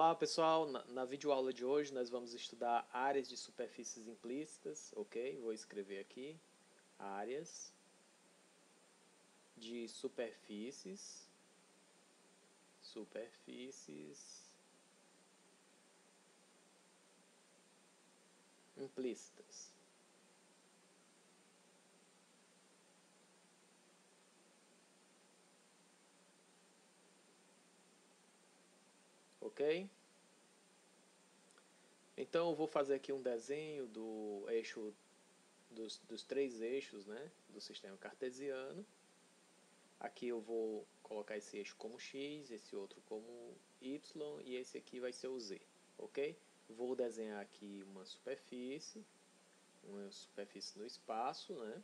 Olá pessoal, na videoaula de hoje nós vamos estudar áreas de superfícies implícitas, ok? Vou escrever aqui, áreas de superfícies implícitas. Ok? Então eu vou fazer aqui um desenho do eixo dos três eixos, né, do sistema cartesiano. Aqui eu vou colocar esse eixo como x, esse outro como y e esse aqui vai ser o z, ok? Vou desenhar aqui uma superfície no espaço, né?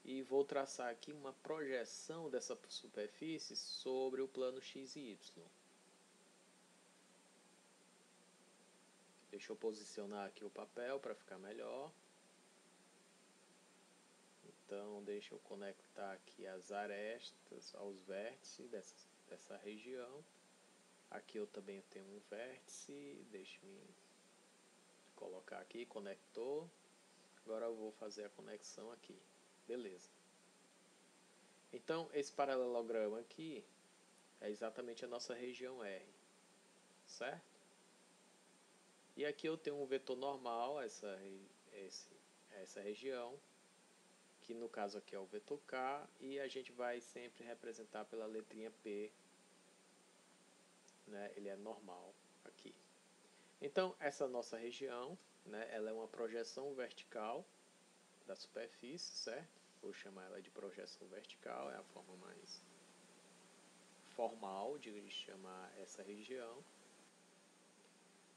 E vou traçar aqui uma projeção dessa superfície sobre o plano x e y. Deixa eu posicionar aqui o papel para ficar melhor. Então, deixa eu conectar aqui as arestas aos vértices dessa região. Aqui eu também tenho um vértice, deixe-me colocar aqui, conector. Agora eu vou fazer a conexão aqui. Beleza. Então, esse paralelogramo aqui é exatamente a nossa região R, certo? E aqui eu tenho um vetor normal, essa região, que no caso aqui é o vetor K, e a gente vai sempre representar pela letrinha P, né? Ele é normal aqui. Então, essa nossa região, né, ela é uma projeção vertical da superfície, certo? Vou chamar ela de projeção vertical, é a forma mais formal de chamar essa região.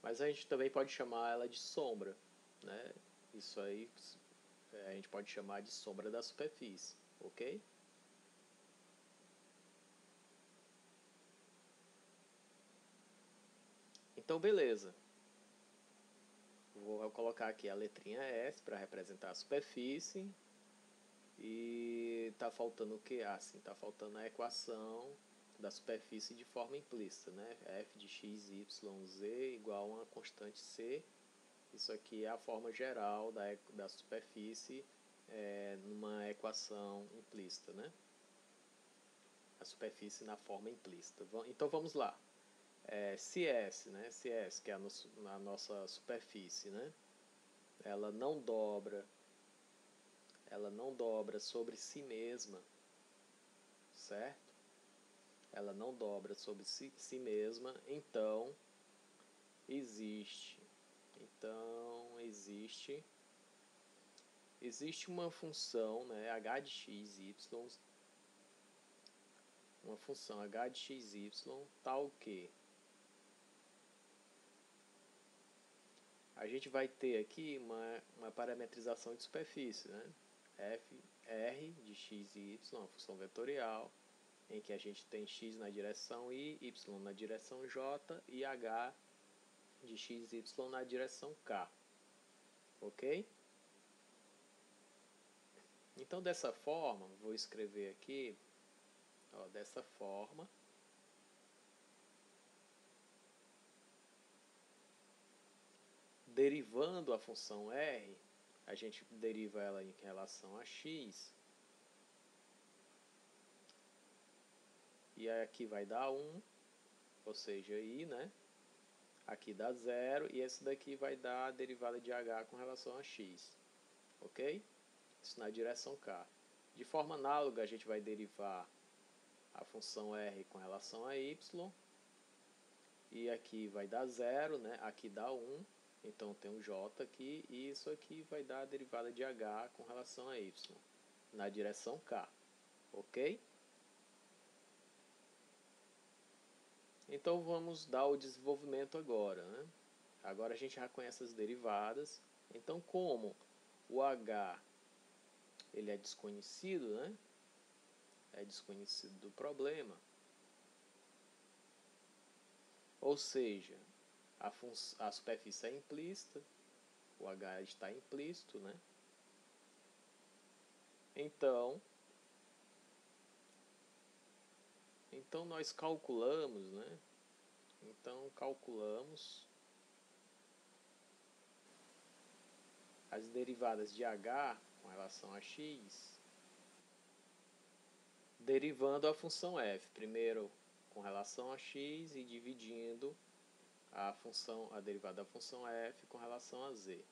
Mas a gente também pode chamar ela de sombra, né? Isso aí a gente pode chamar de sombra da superfície, ok? Então, beleza. Vou colocar aqui a letrinha S para representar a superfície. E tá faltando o que? Ah, sim, tá faltando a equação da superfície de forma implícita, né? F de x, y, z igual a uma constante c. Isso aqui é a forma geral da superfície numa equação implícita, né? A superfície na forma implícita. Então vamos lá. Se S, né? Se S, que é a nossa superfície, né? Ela não dobra sobre si mesma, certo? Ela não dobra sobre si mesma, então existe uma função, né, h de x, y, uma função h de x, y, tal que a gente vai ter aqui uma parametrização de superfície, né? R de x e y, uma função vetorial, em que a gente tem x na direção y, y na direção j e h de x e y na direção k. Ok? Então, dessa forma, vou escrever aqui, ó, dessa forma, derivando a função r, a gente deriva ela em relação a x, e aqui vai dar 1, ou seja, i, né? Aqui dá 0, e esse daqui vai dar a derivada de h com relação a x, ok? Isso na direção k. De forma análoga, a gente vai derivar a função r com relação a y, e aqui vai dar 0, né? Aqui dá 1, então tem um j aqui, e isso aqui vai dar a derivada de h com relação a y, na direção k, ok? Então vamos dar o desenvolvimento agora, né? Agora a gente já conhece as derivadas, então como o h ele é desconhecido, né? É desconhecido do problema, ou seja, a superfície é implícita, o h está implícito, né? Então nós calculamos, né? Então, calculamos as derivadas de h com relação a x, derivando a função f, primeiro com relação a x e dividindo a derivada da função f com relação a z.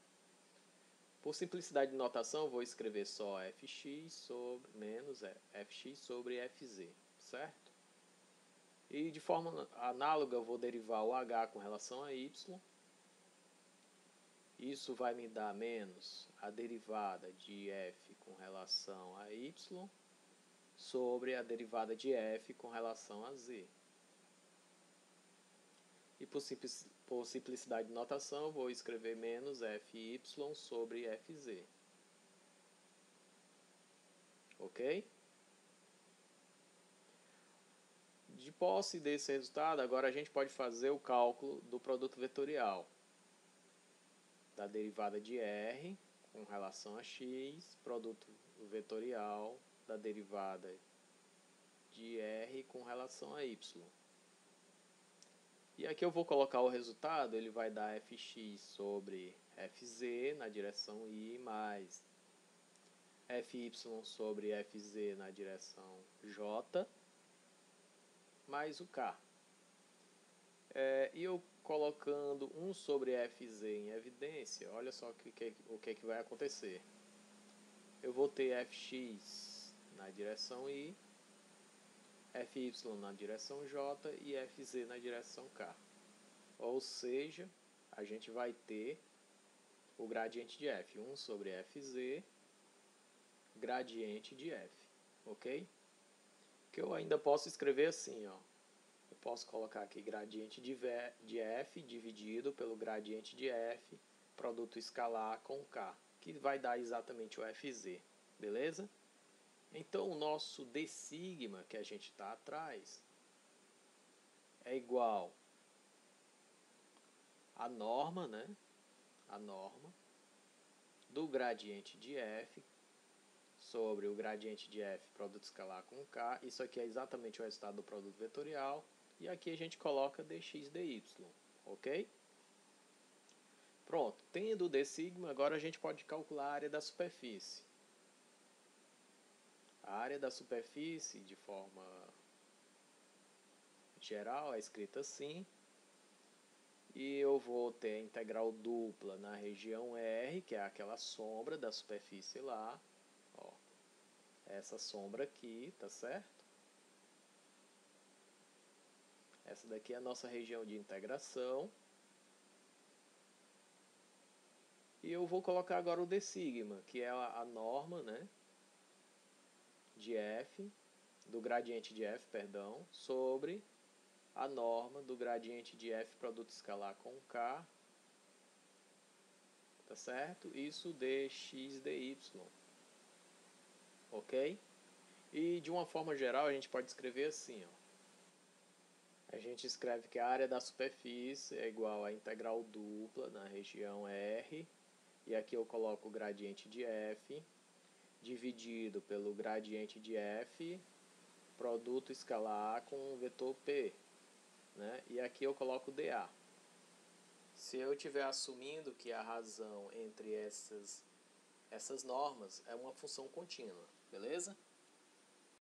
Por simplicidade de notação, vou escrever só fx sobre menos fx sobre fz, certo? E de forma análoga, eu vou derivar o h com relação a y. Isso vai me dar menos a derivada de f com relação a y sobre a derivada de f com relação a z. E por simplicidade de notação, vou escrever menos fy sobre fz. Ok? De posse desse resultado, agora a gente pode fazer o cálculo do produto vetorial da derivada de r com relação a x, produto vetorial da derivada de r com relação a y. E aqui eu vou colocar o resultado, ele vai dar fx sobre fz na direção y, mais fy sobre fz na direção j, mais o k. E eu colocando 1 sobre fz em evidência, olha só o que vai acontecer. Eu vou ter fx na direção y, fy na direção j e fz na direção k. Ou seja, a gente vai ter o gradiente de f, 1 sobre fz, gradiente de f, ok? Que eu ainda posso escrever assim, ó. Eu posso colocar aqui gradiente de f dividido pelo gradiente de f, produto escalar com k, que vai dar exatamente o fz, beleza? Então, o nosso d sigma que a gente está atrás é igual à norma, né? A norma do gradiente de f sobre o gradiente de f, produto escalar com k. Isso aqui é exatamente o resultado do produto vetorial. E aqui a gente coloca dx dy, ok? Pronto, tendo o d sigma, agora a gente pode calcular a área da superfície. A área da superfície, de forma geral, é escrita assim. E eu vou ter a integral dupla na região R, que é aquela sombra da superfície lá. Ó, essa sombra aqui, tá certo? Essa daqui é a nossa região de integração. E eu vou colocar agora o d sigma, que é a norma, né, de f, do gradiente de f, perdão, sobre a norma do gradiente de f produto escalar com k, tá certo? Isso dx dy, ok? E de uma forma geral a gente pode escrever assim, ó. A gente escreve que a área da superfície é igual à integral dupla na região R, e aqui eu coloco o gradiente de f, dividido pelo gradiente de f, produto escalar com o vetor p, né? E aqui eu coloco dA. Se eu estiver assumindo que a razão entre essas normas é uma função contínua, beleza?